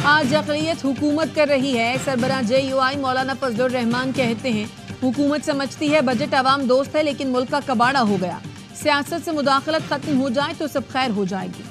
आज अक़लियत हुकूमत कर रही है। सरबराह JUI मौलाना फजलुर रहमान कहते हैं हुकूमत समझती है बजट अवाम दोस्त है, लेकिन मुल्क का कबाड़ा हो गया। सियासत से मुदाखलत खत्म हो जाए तो सब खैर हो जाएगी।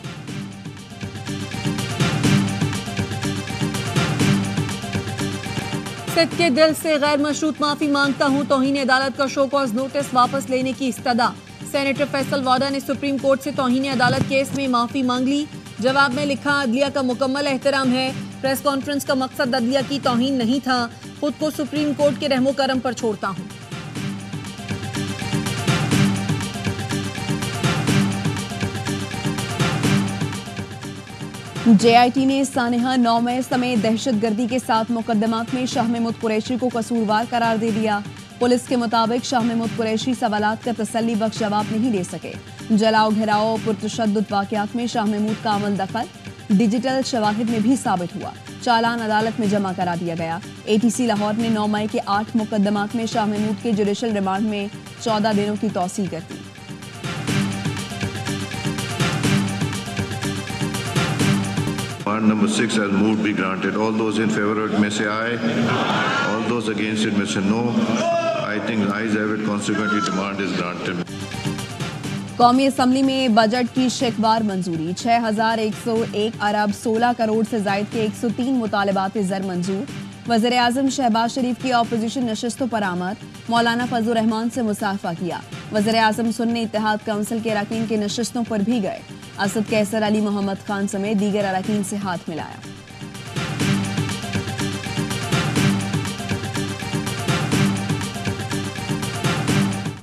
सिद्ध के दिल से गैर मशरूत माफी मांगता हूं। तौहीन अदालत का शो कॉज नोटिस वापस लेने की इस्तदा। सेनेटर फैसल वाडा ने सुप्रीम कोर्ट से तौहीन अदालत केस में माफी मांग ली। जवाब में लिखा, अदलिया का मुकम्मल एहतराम है। प्रेस कॉन्फ्रेंस का मकसद अदलिया की तौहीन नहीं था। खुद को सुप्रीम कोर्ट के रहमो करम पर छोड़ता हूं। JIT ने सानेहा 9 मई समेत दहशतगर्दी के 7 मुकदमात में शाह महमूद कुरैशी को कसूरवार करार दे दिया। पुलिस के मुताबिक शाह महमूद कुरैशी सवालात का तसल्ली बख्श जवाब नहीं दे सके। जलाओ घेराव पुरतशद्दुद वाक़यात में शाह महमूद का अमल दखल डिजिटल शवाहिद में भी साबित हुआ। चालान अदालत में जमा करा दिया गया। ATC लाहौर ने 9 मई के 8 मुकदमात में शाह महमूद के जुडिशल रिमांड में 14 दिनों की तौसीह कर दी। Remand number 6 has moved be granted. All those in favor of it may say aye. All those against it may say no. I think ayes have it. Consequently, demand is granted. कौमी assembly में budget की शेकवार मंजूरी। 6,101 अरब 16 करोड़ से जायद के 103 मुतालबात ज़र मंजूर। वज़ीर आज़म शहबाज शरीफ की अपोजिशन नशस्तों पर आमद। मौलाना फजलुर रहमान से मुसाफा किया। वज़ीर आज़म सुन्नी इत्तेहाद काउंसिल के अरकान के नशस्तों पर भी गए। असद कैसर अली मोहम्मद खान समेत दीगर अरकान से हाथ मिलाया।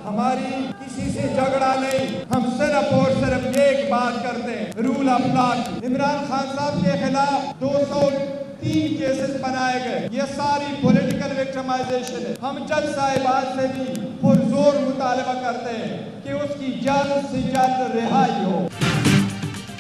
हमारी किसी से झगड़ा नहीं, हम सिर्फ और सिर्फ एक बात करते हैं, rule of law. Imran Khan साहब के खिलाफ 203 केसेस बनाए गए। ये सारी पॉलिटिकल विक्टिमाइजेशन है। हम जज साहिबान से भी पुरजोर मुतालबा करते हैं कि उसकी जल्द से जल्द रिहाई हो।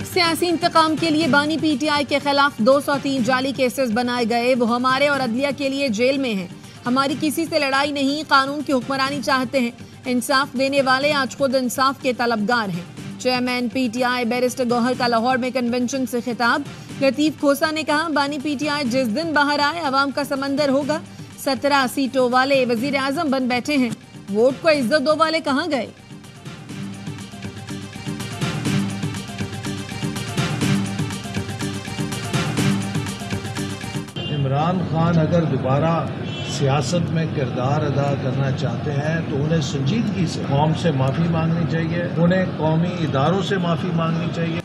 सियासी इंतकाम के लिए बानी PTI के खिलाफ 203 जाली केसेस बनाए गए। वो हमारे और अदलिया के लिए जेल में हैं। हमारी किसी से लड़ाई नहीं, कानून की हुक्मरानी चाहते हैं। इंसाफ देने वाले आज खुद इंसाफ के तलबगार हैं। चेयरमैन PTI बैरिस्टर गौहर का लाहौर में कन्वेंशन से खिताब। लतीफ खोसा ने कहा, बानी PTI जिस दिन बाहर आए अवाम का समंदर होगा। 17 सीटों वाले वजीर आजम बन बैठे हैं। वोट को इज्जत दो वाले कहाँ गए? इमरान खान अगर दोबारा सियासत में किरदार अदा करना चाहते हैं तो उन्हें संजीदगी से कौम से माफ़ी मांगनी चाहिए, उन्हें कौमी इदारों से माफ़ी मांगनी चाहिए।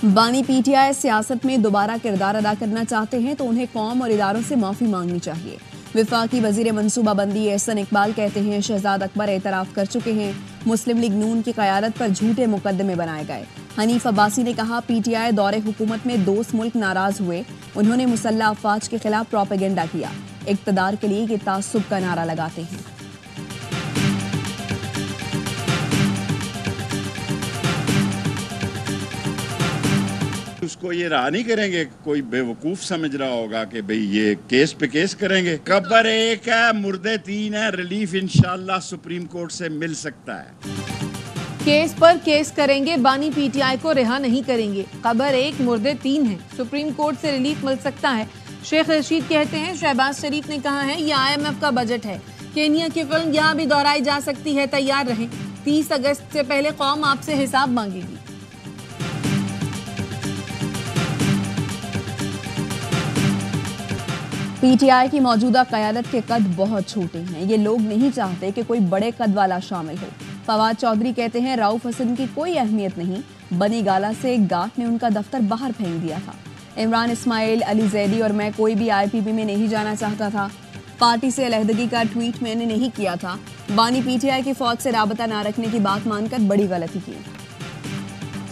बानी PTI सियासत में दोबारा किरदार अदा करना चाहते हैं तो उन्हें कौम और इदारों से माफ़ी मांगनी चाहिए। विफाकी वजीर मनसूबाबंदी एहसन इकबाल कहते हैं शहजाद अकबर एतराफ़ कर चुके हैं। मुस्लिम लीग नून की क़यादत पर झूठे मुकदमे बनाए गए। हनीफ अब्बासी ने कहा, PTI दौरे हुकूमत में दोस्त मुल्क नाराज हुए। उन्होंने मुसल्लह अफवाज के खिलाफ प्रोपेगेंडा किया। इक़्तिदार के लिए ये तासुब का नारा लगाते हैं। उसको ये रहा नहीं करेंगे। कोई बेवकूफ समझ रहा होगा कि भाई ये केस पे केस करेंगे। कब्र एक है, मुर्दे 3 है। रिलीफ इंशाल्लाह सुप्रीम कोर्ट से मिल सकता है। केस पर केस करेंगे, बानी PTI को रिहा नहीं करेंगे। कब्र एक, मुर्दे 3 हैं। सुप्रीम कोर्ट से रिलीफ मिल सकता है। शेख रशीद कहते हैं शहबाज शरीफ ने कहा है ये IMF का बजट है। केनिया की फिल्म यहाँ भी दोहराई जा सकती है, तैयार रहें। 30 अगस्त से पहले कौम आपसे हिसाब मांगेगी। PTI की मौजूदा क़यादत के कद बहुत छोटे हैं। ये लोग नहीं चाहते कि कोई बड़े कद वाला शामिल हो। फवाद चौधरी कहते हैं राउफ हसन की कोई अहमियत नहीं। बनी गाला से गांठ ने उनका दफ्तर बाहर फेंक दिया था। इमरान इस्माइल, अली जैदी और मैं कोई भी IPP में नहीं जाना चाहता था। पार्टी से अलहदगी का ट्वीट मैंने नहीं किया था। बानी PTI की फौज से राबता ना रखने की बात मानकर बड़ी गलती की।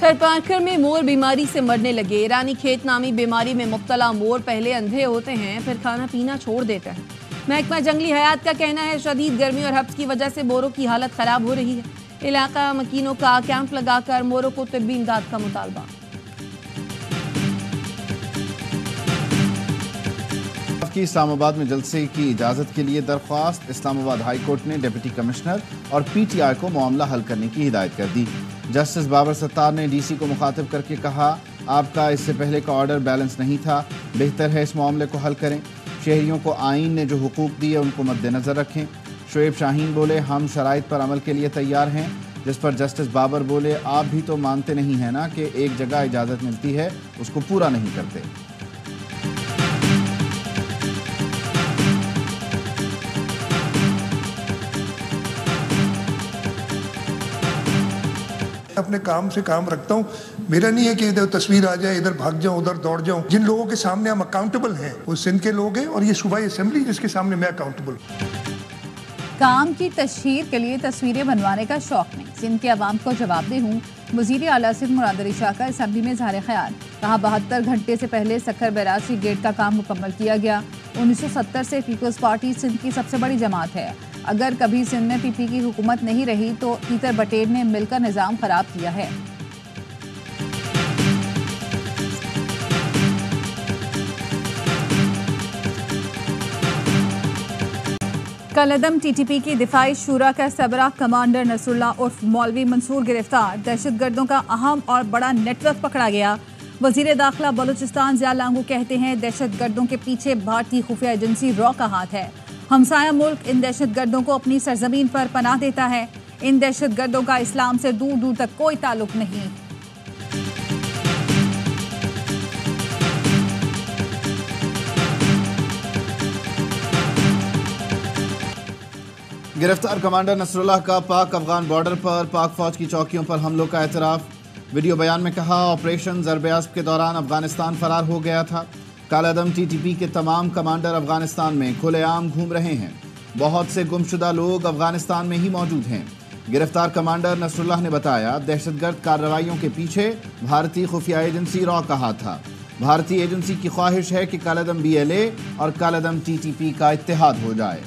थरपारकर में मोर बीमारी से मरने लगे। रानी खेत नामी बीमारी में मुब्तला मोर पहले अंधे होते हैं, फिर खाना पीना छोड़ देता है। महकमा जंगली हयात का कहना है शदीद गर्मी और हब्स की वजह से मोरों की हालत खराब हो रही है। इलाका मकीनों का कैंप लगाकर मोरों को तिब्बी इमदाद का मुतालबा। की इस्लामाबाद में जलसे की इजाज़त के लिए दरख्वास्त। इस्लामाबाद हाई कोर्ट ने डिप्टी कमिश्नर और PTI को मामला हल करने की हिदायत कर दी। जस्टिस बाबर सत्तार ने DC को मुखातिब करके कहा आपका इससे पहले का ऑर्डर बैलेंस नहीं था, बेहतर है इस मामले को हल करें। शहरियों को आइन ने जो हुकूक दिए उनको मद्देनज़र रखें। शोएब शाहीन बोले हम शराइत पर अमल के लिए तैयार हैं, जिस पर जस्टिस बाबर बोले आप भी तो मानते नहीं हैं ना कि एक जगह इजाज़त मिलती है उसको पूरा नहीं करते। अपने काम से काम रखता हूँ। मेरा नहीं है कि इधर तस्वीर आ जाए, इधर भाग जाऊँ, उधर दौड़ जाऊँ। जिन लोगों के सामने हम अकाउंटेबल हैं वो सिंध के लोग हैं और ये सूबाई असेंबली जिसके सामने मैं अकाउंटेबल हूँ। काम की तशहीर के लिए तस्वीरें बनवाने का शौक नहीं, सिंध के अवाम को जवाबदेह हूँ। वज़ीर आला सिंध मुराद अली शाह का असेंबली में इज़हार ख्याल, कहा 72 घंटे से पहले सखर बैराज की गेट का काम मुकम्मल किया गया। 1970 से पीपल्स पार्टी सिंध की सबसे बड़ी जमात है। अगर कभी सिंध में पीपी की हुकूमत नहीं रही तो तीतर बटेर ने मिलकर निज़ाम खराब किया है। कलअदम टीटीपी की दिफाई शूरा का सरबराह कमांडर नसरुल्लाह उर्फ मौलवी मंसूर गिरफ्तार। दहशतगर्दों का अहम और बड़ा नेटवर्क पकड़ा गया। वजीर दाखिला बलूचिस्तान ज़िया लांगू कहते हैं दहशतगर्दों के पीछे भारतीय खुफिया एजेंसी रॉ का हाथ है। हमसाया मुल्क इन दहशतगर्दों को अपनी सरजमीन पर पनाह देता है। इन दहशतगर्दों का इस्लाम से दूर दूर तक कोई ताल्लुक नहीं। गिरफ्तार कमांडर नसरुल्लाह का पाक अफगान बॉर्डर पर पाक फौज की चौकियों पर हमलों का एतराफ़। वीडियो बयान में कहा ऑपरेशन ज़रब-ए-अस्ब के दौरान अफगानिस्तान फरार हो गया था। कालादम टीटीपी के तमाम कमांडर अफगानिस्तान में खुलेआम घूम रहे हैं। बहुत से गुमशुदा लोग अफगानिस्तान में ही मौजूद हैं। गिरफ्तार कमांडर नसरुल्लाह ने बताया दहशतगर्द कार्रवाइयों के पीछे भारतीय खुफिया एजेंसी रॉ का हाथ था। भारतीय एजेंसी की ख्वाहिश है कि कालादम BLA और कालादम TTP का इत्तेहाद हो जाए।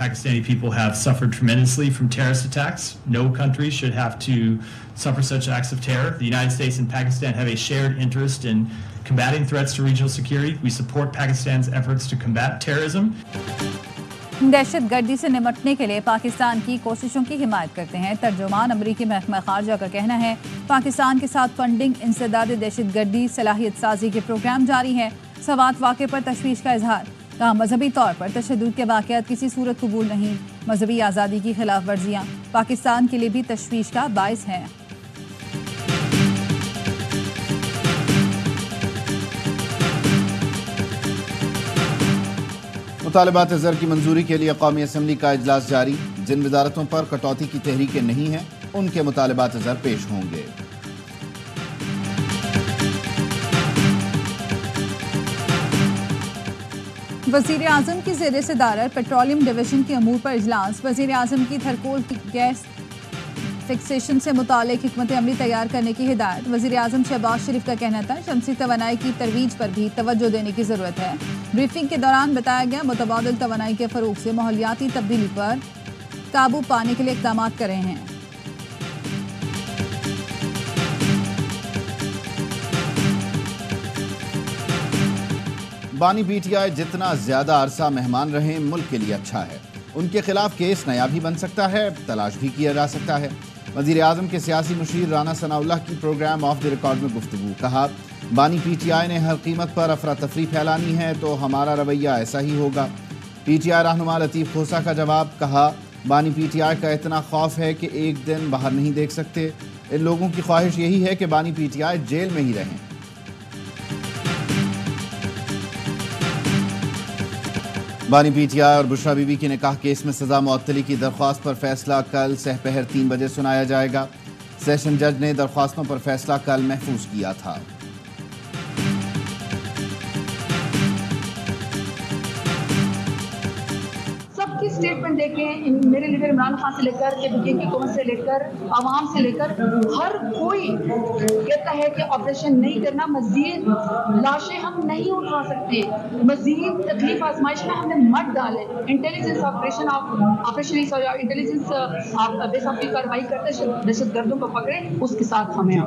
Pakistani people have suffered tremendously from terrorist attacks. No country should have to suffer such acts of terror. The United States and Pakistan have a shared interest in combating threats to regional security. We support Pakistan's efforts to combat terrorism. दहशतगर्दी से निपटने के लिए पाकिस्तान की कोशिशों की हिमायत करते हैं। तर्जुमान अमरीकी महकमा खारजा का कहना है पाकिस्तान के साथ फंडिंग, इंसदाद दहशतगर्दी, सलाहियत साजी के प्रोग्राम जारी है। सवात वाक़े पर तशवीश का इजहार, कहा मजहबी तौर पर तशद्दुद के वाक़यात किसी सूरत कबूल नहीं। मजहबी आज़ादी की खिलाफ वर्जियाँ पाकिस्तान के लिए भी तशवीश का बाइस हैं। मुतालबात ज़र की मंजूरी के लिए कौमी असम्बली का इजलास जारी। जिन वजारतों पर कटौती की तहरीकें नहीं हैं उनके मुतालबात ज़र पेश होंगे। वज़ीर आज़म की ज़ेर सदारत पेट्रोलियम डिवीजन के अमूर पर इजलास। वज़ीर आज़म की थरकोल की गैस फिक्सेशन से मुतालिक हिकमत अमली तैयार करने की हिदायत। वज़ीर आज़म शहबाज शरीफ का कहना था शमसी तवानाई की तरवीज पर भी तवज्जो देने की ज़रूरत है। ब्रीफिंग के दौरान बताया गया मुतबादिल तवानाई के फ़रोग़ से माहौलियाती तब्दीली पर काबू पाने के लिए इक़दाम कर रहे हैं। बानी PTI जितना ज्यादा अरसा मेहमान रहे मुल्क के लिए अच्छा है। उनके खिलाफ केस नया भी बन सकता है, तलाश भी किया जा सकता है। वज़ीर आज़म के सियासी मुशीर राना सनाउल्लाह की प्रोग्राम ऑफ द रिकॉर्ड में गुफ्तगू, कहा बानी PTI ने हर कीमत पर अफरा तफरी फैलानी है तो हमारा रवैया ऐसा ही होगा। PTI रहनुमा लतीफ़ खोसा का जवाब, कहा बानी PTI का इतना खौफ है कि एक दिन बाहर नहीं देख सकते। इन लोगों की ख्वाहिश यही है कि बानी PTI जेल में ही रहें। बानी PTI और बुशरा बीबी के निकाह केस में सजा मुअत्तली की दरख्वास्त पर फैसला कल सहपहर 3 बजे सुनाया जाएगा। सेशन जज ने दरख्वास्तों पर फैसला कल महफूज किया था। सबकी स्टेटमेंट देखें, मेरे लीडर इमरान खान से लेकर KPK की हुकूमत से लेकर आवाम से लेकर हर कोई कहता है कि ऑपरेशन नहीं करना, मजीद लाशें हम नहीं उठा सकते, मजीद तकलीफ आजमाइश में हमने मत डाले। इंटेलिजेंस ऑपरेशन इंटेलिजेंस बेसाखी कार्रवाई करते दहशतगर्दों को पकड़े, उसके साथ हमें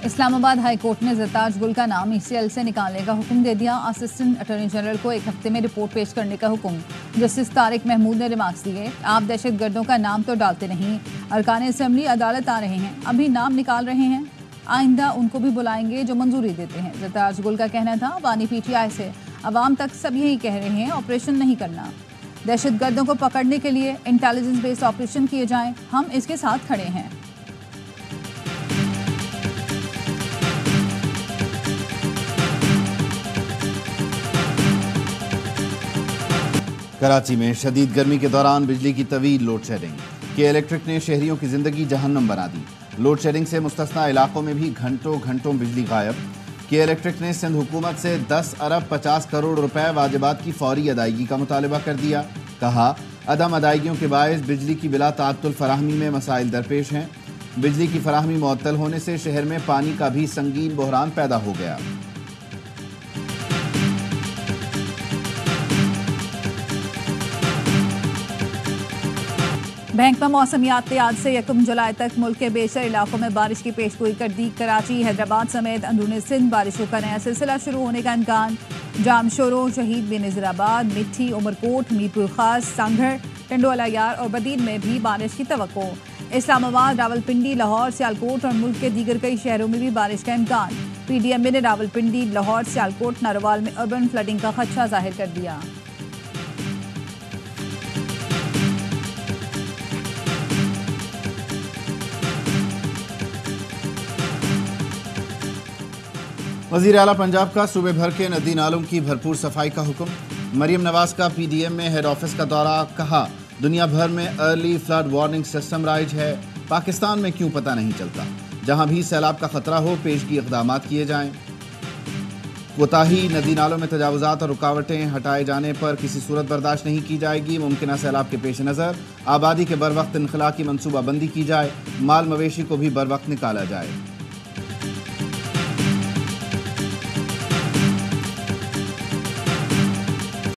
इस्लामाबाद हाई कोर्ट ने ज़रताज गुल का नाम ECL से निकालने का हुक्म दे दिया। असिस्टेंट अटॉर्नी जनरल को 1 हफ्ते में रिपोर्ट पेश करने का हुक्म। जस्टिस तारिक महमूद ने रिमार्क्स दिए, आप दहशतगर्दों का नाम तो डालते नहीं, अरकान असेंबली अदालत आ रहे हैं, अभी नाम निकाल रहे हैं, आइंदा उनको भी बुलाएंगे जो मंजूरी देते हैं। जरताज गुल का कहना था, बानी पीटीआई से अवाम तक सब यही कह रहे हैं ऑपरेशन नहीं करना, दहशतगर्दों को पकड़ने के लिए इंटेलिजेंस बेस्ड ऑपरेशन किए जाएं, हम इसके साथ खड़े हैं। कराची में शदीद गर्मी के दौरान बिजली की तवील लोड शेडिंग। के इलेक्ट्रिक ने शहरियों की जिंदगी जहन्नम बना दी। लोड शेडिंग से मुस्तस्ना इलाकों में भी घंटों घंटों बिजली गायब। के इलेक्ट्रिक ने सिंध हुकूमत से 10 अरब 50 करोड़ रुपए वाजिबात की फौरी अदायगी का मुतालबा कर दिया। कहा, अदम अदायगियों के बायस बिजली की बिला ताअत्तुल फराहमी में मसाइल दरपेश हैं। बिजली की फराहमी मुअत्तल होने से शहर में पानी का भी संगीन बहरान पैदा हो गया। बैंक में मौसमियात ने आज से 1 जुलाई तक मुल्क के बेशर इलाकों में बारिश की पेशगोई कर दी। कराची, हैदराबाद समेत अंदरूनी सिंध बारिशों का नया सिलसिला शुरू होने का इम्कान। जामशोरो, शहीद बेनज़ीराबाद, मिट्टी, उमरकोट, मीरपुर खास, सांघर, टंडोला यार और बदीन में भी बारिश की तवक्को। इस्लामाबाद, रावलपिंडी, लाहौर, सियालकोट और मुल्क के दीगर कई शहरों में भी बारिश का इम्कान। PDMA ने रावलपिंडी, लाहौर, सियालकोट, नारोवाल में अर्बन फ्लडिंग का खदशा जाहिर कर दिया। वज़ीर आला पंजाब का सूबे भर के नदी नालों की भरपूर सफाई का हुक्म। मरीम नवाज का PDM में हेड ऑफिस का दौरा। कहा, दुनिया भर में early flood warning system rise है, पाकिस्तान में क्यों पता नहीं चलता। जहां भी सैलाब का खतरा हो पेशगी इक़दाम किए जाएं। कोताही, नदी नालों में तजावुज़ात और रुकावटें हटाए जाने पर किसी सूरत बर्दाश्त नहीं की जाएगी। मुमकिन सैलाब के पेश नज़र आबादी के बर वक्त इनखला की मनसूबाबंदी की जाए। माल मवेशी को भी बर वक्त निकाला जाए।